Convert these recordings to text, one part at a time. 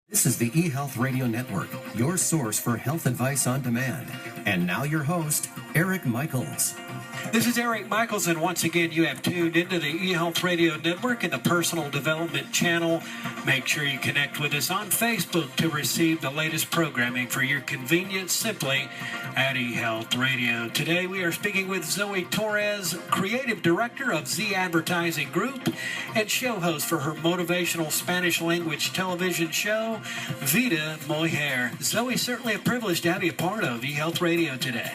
This is the eHealth Radio Network, your source for health advice on demand. And now your host, Eric Michaels. This is Eric Michaels, and once again, you have tuned into the eHealth Radio Network and the Personal Development Channel. Make sure you connect with us on Facebook to receive the latest programming for your convenience simply at eHealth Radio. Today, we are speaking with Zoe Torres, Creative Director of Z Advertising Group and show host for her motivational Spanish language television show, Vida Mujer. Zoe, certainly a privilege to have you a part of eHealth Radio today.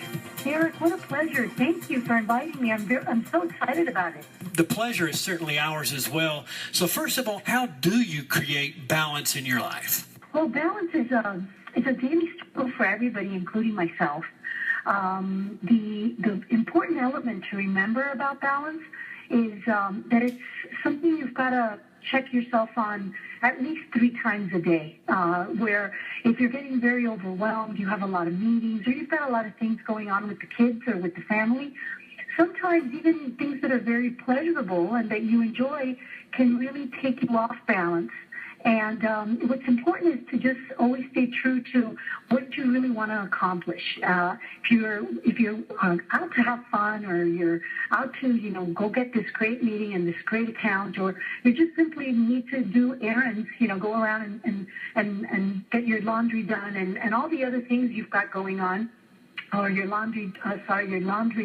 Eric, what a pleasure. Thank you for inviting me. I'm so excited about it. The pleasure is certainly ours as well. So first of all, how do you create balance in your life? Well, balance is a daily struggle for everybody, including myself. The important element to remember about balance is that it's something you've got to check yourself on at least 3 times a day, where if you're getting very overwhelmed, you have a lot of meetings, or you've got a lot of things going on with the kids or with the family, sometimes even things that are very pleasurable and that you enjoy can really take you off balance. And what's important is to just always stay true to what you really want to accomplish. If you're out to have fun, or you're out to go get this great meeting and this great account, or you just simply need to do errands, go around and get your laundry done and all the other things you've got going on, or your laundry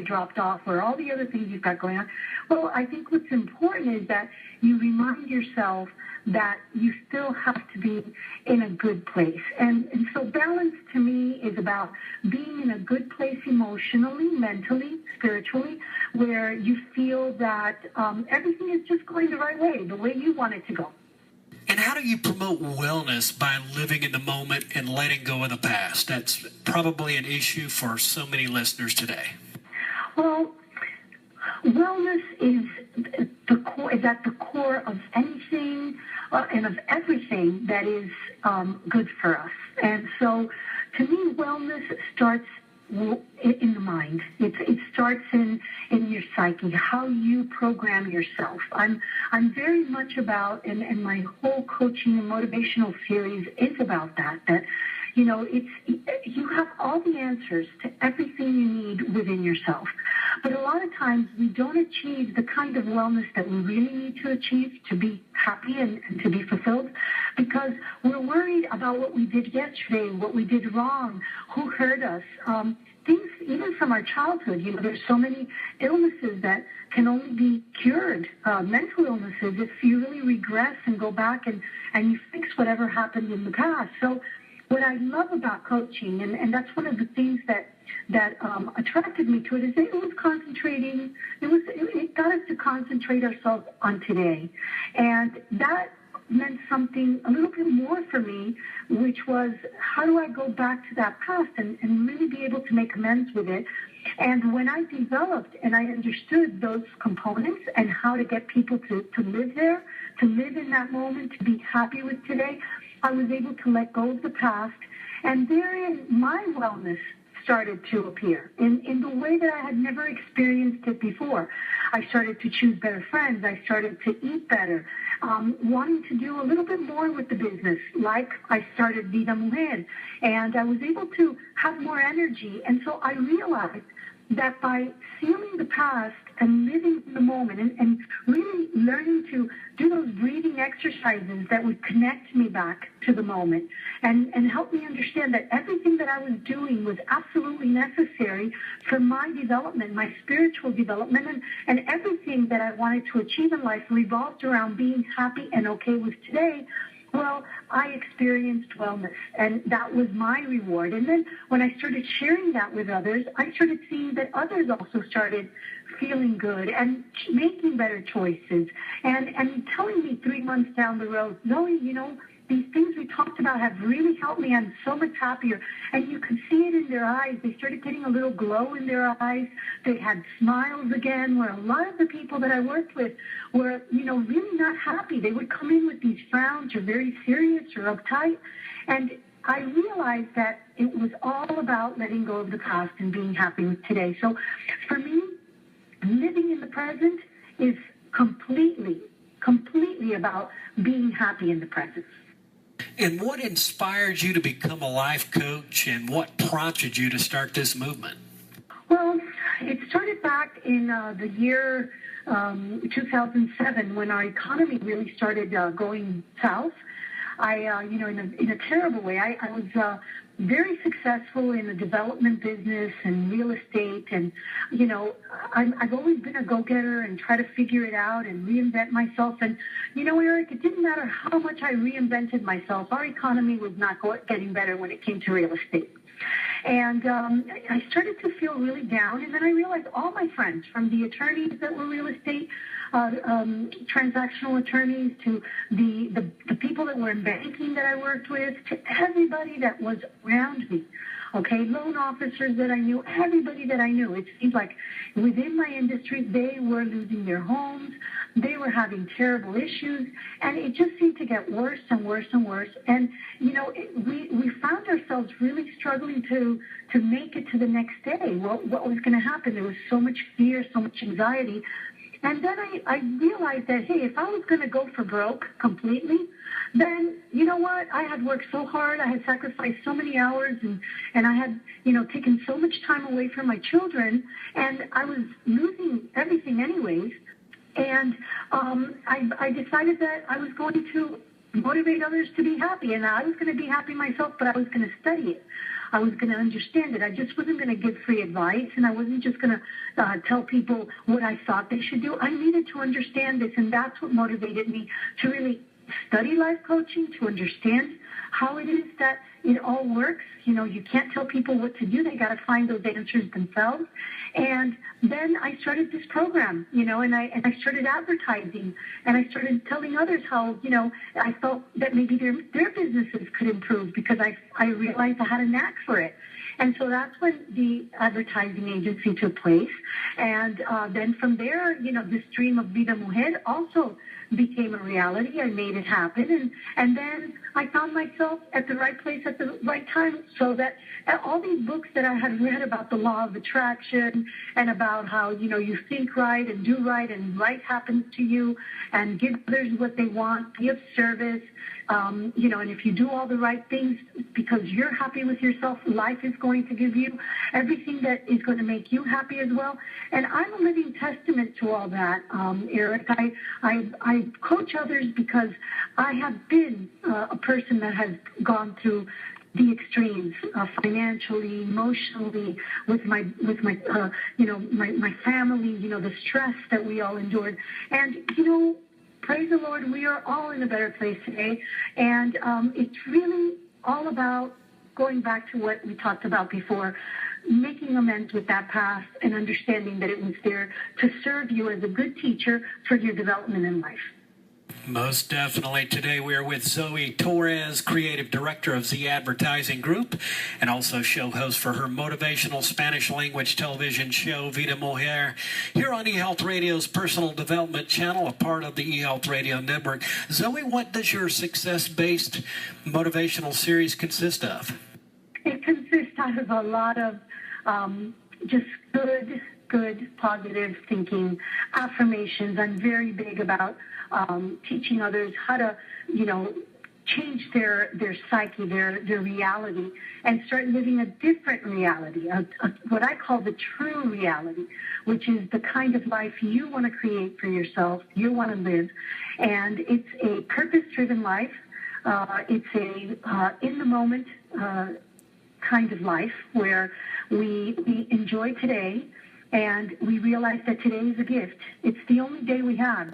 dropped off, or all the other things you've got going on. Well, I think what's important is that you remind yourself that you still have to be in a good place. And so balance to me is about being in a good place emotionally, mentally, spiritually, where you feel that everything is just going the right way, the way you want it to go. And how do you promote wellness by living in the moment and letting go of the past? That's probably an issue for so many listeners today. Well, wellness is at the core of anything and of everything that is good for us. And so, to me, wellness starts in the mind. It starts in your psyche, how you program yourself. I'm very much about, and my whole coaching and motivational series is about that you have all the answers to everything you need within yourself. But a lot of times we don't achieve the kind of wellness that we really need to achieve to be happy and to be fulfilled, because we're worried about what we did yesterday, what we did wrong, who hurt us, things even from our childhood. There's so many illnesses that can only be cured, mental illnesses, if you really regress and go back and you fix whatever happened in the past. So what I love about coaching, and that's one of the things that attracted me to it, is it was concentrating. It got us to concentrate ourselves on today, and that meant something a little bit more for me, which was, how do I go back to that past and really be able to make amends with it? And when I developed and I understood those components and how to get people to live there, to live in that moment, to be happy with today, I was able to let go of the past, and therein my wellness started to appear in the way that I had never experienced it before. I started to choose better friends. I started to eat better, wanting to do a little bit more with the business. Like I started Vida Mujer, and I was able to have more energy. And so I realized that by sealing the past and living in the moment and really learning to do those breathing exercises that would connect me back to the moment and help me understand that everything that I was doing was absolutely necessary for my development, my spiritual development, and everything that I wanted to achieve in life revolved around being happy and okay with today. Well, I experienced wellness, and that was my reward. And then when I started sharing that with others, I started seeing that others also started feeling good and making better choices and telling me 3 months down the road, Zoe, these things we talked about have really helped me. I'm so much happier. And you could see it in their eyes. They started getting a little glow in their eyes. They had smiles again, where a lot of the people that I worked with were, really not happy. They would come in with these frowns or very serious or uptight. And I realized that it was all about letting go of the past and being happy with today. So for me, living in the present is completely about being happy in the present. And what inspired you to become a life coach, and what prompted you to start this movement? Well, it started back in the year 2007 when our economy really started going south. In a terrible way. I was very successful in the development business and real estate, and I've always been a go-getter and try to figure it out and reinvent myself. And Eric, it didn't matter how much I reinvented myself. Our economy was not getting better when it came to real estate. And I started to feel really down, and then I realized all my friends, from the attorneys that were real estate transactional attorneys to the people that were in banking that I worked with, to everybody that was around me, okay, loan officers that I knew, everybody that I knew. It seemed like within my industry, they were losing their homes, they were having terrible issues, and it just seemed to get worse and worse and worse. And, we found ourselves really struggling to make it to the next day. What was going to happen? There was so much fear, so much anxiety. And then I realized that, hey, if I was going to go for broke completely, then you know what? I had worked so hard. I had sacrificed so many hours, and I had, taken so much time away from my children, and I was losing everything anyways. And I decided that I was going to motivate others to be happy, and I was going to be happy myself, but I was going to study it. I was going to understand it. I just wasn't going to give free advice, and I wasn't just going to tell people what I thought they should do. I needed to understand this, and that's what motivated me to really study life coaching, to understand how it is that it all works. You can't tell people what to do. They got to find those answers themselves. And then I started this program, and I started advertising, and I started telling others how, I felt that maybe their businesses could improve because I realized I had a knack for it. And so that's when the advertising agency took place. And then from there, this dream of Vida Mujer also became a reality. I made it happen. And then I found myself at the right place at the right time, so that all these books that I had read about the law of attraction and about how, you think right and do right and right happens to you, and give others what they want, be of service, and if you do all the right things because you're happy with yourself, life is going to give you everything that is going to make you happy as well. And I'm a living testament to all that, Eric. I coach others because I have been a person that has gone through the extremes, financially, emotionally, with my family, the stress that we all endured. And, praise the Lord, we are all in a better place today. And it's really all about going back to what we talked about before, making amends with that past and understanding that it was there to serve you as a good teacher for your development in life. Most definitely. Today we are with Zoe Torres, Creative Director of Z Advertising Group, and also show host for her motivational Spanish language television show, Vida Mujer, here on eHealth Radio's personal development channel, a part of the eHealth Radio Network. Zoe, what does your success-based motivational series consist of? It consists out of a lot of just good, positive thinking, affirmations. I'm very big about teaching others how to, change their psyche, their reality, and start living a different reality, what I call the true reality, which is the kind of life you want to create for yourself, you want to live. And it's a purpose-driven life. It's a in-the-moment kind of life where we enjoy today, and we realize that today is a gift. It's the only day we have.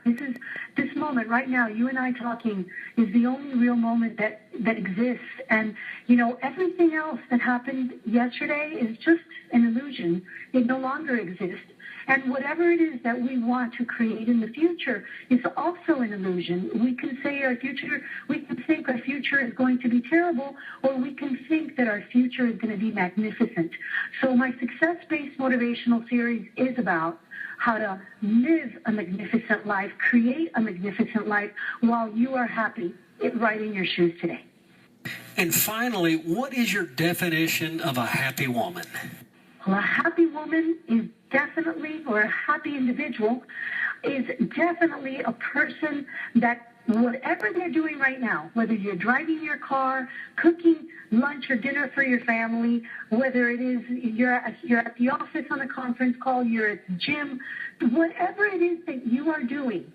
This moment right now, you and I talking, is the only real moment that exists. And, everything else that happened yesterday is just an illusion. It no longer exists. And whatever it is that we want to create in the future is also an illusion. We can think our future is going to be terrible, or we can think that our future is going to be magnificent. So my success-based motivational series is about how to live a magnificent life, create a magnificent life while you are happy right in your shoes today. And finally, what is your definition of a happy woman? Well, a happy woman is definitely, or a happy individual is definitely a person that whatever they're doing right now, whether you're driving your car, cooking lunch or dinner for your family, whether it is you're at the office on a conference call, you're at the gym, whatever it is that you are doing,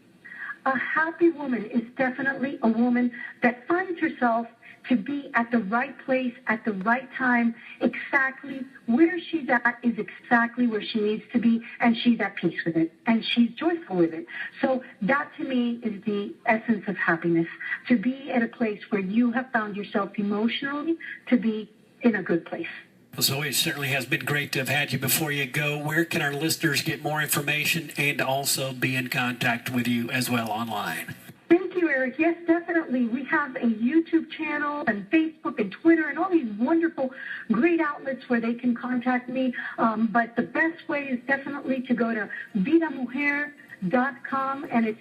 a happy woman is definitely a woman that finds herself to be at the right place at the right time. Exactly where she's at is exactly where she needs to be, and she's at peace with it, and she's joyful with it. So that, to me, is the essence of happiness, to be at a place where you have found yourself emotionally to be in a good place. Well, Zoe, it certainly has been great to have had you. Before you go, where can our listeners get more information and also be in contact with you as well online? Thank you, Eric. Yes, definitely. We have a YouTube channel and Facebook and Twitter and all these wonderful, great outlets where they can contact me. But the best way is definitely to go to vidamujer.com, and it's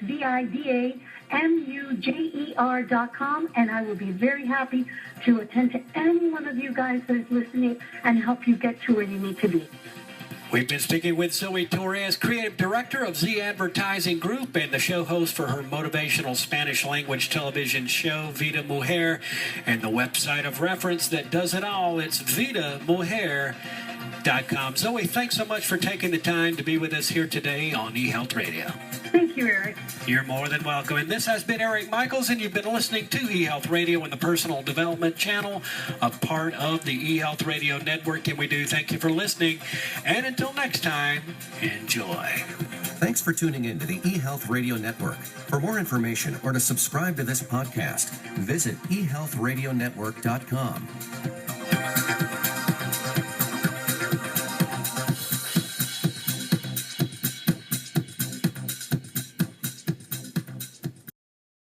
VIDAMUJER.com, and I will be very happy to attend to any one of you guys that is listening and help you get to where you need to be. We've been speaking with Zoe Torres, Creative Director of Z Advertising Group and the show host for her motivational Spanish language television show, Vida Mujer, and the website of reference that does it all. It's vidamujer.com. Zoe, thanks so much for taking the time to be with us here today on eHealth Radio. Thank you, Eric. You're more than welcome. And this has been Eric Michaels, and you've been listening to eHealth Radio and the Personal Development Channel, a part of the eHealth Radio Network. And we do thank you for listening. And until next time, enjoy. Thanks for tuning in to the eHealth Radio Network. For more information or to subscribe to this podcast, visit ehealthradionetwork.com.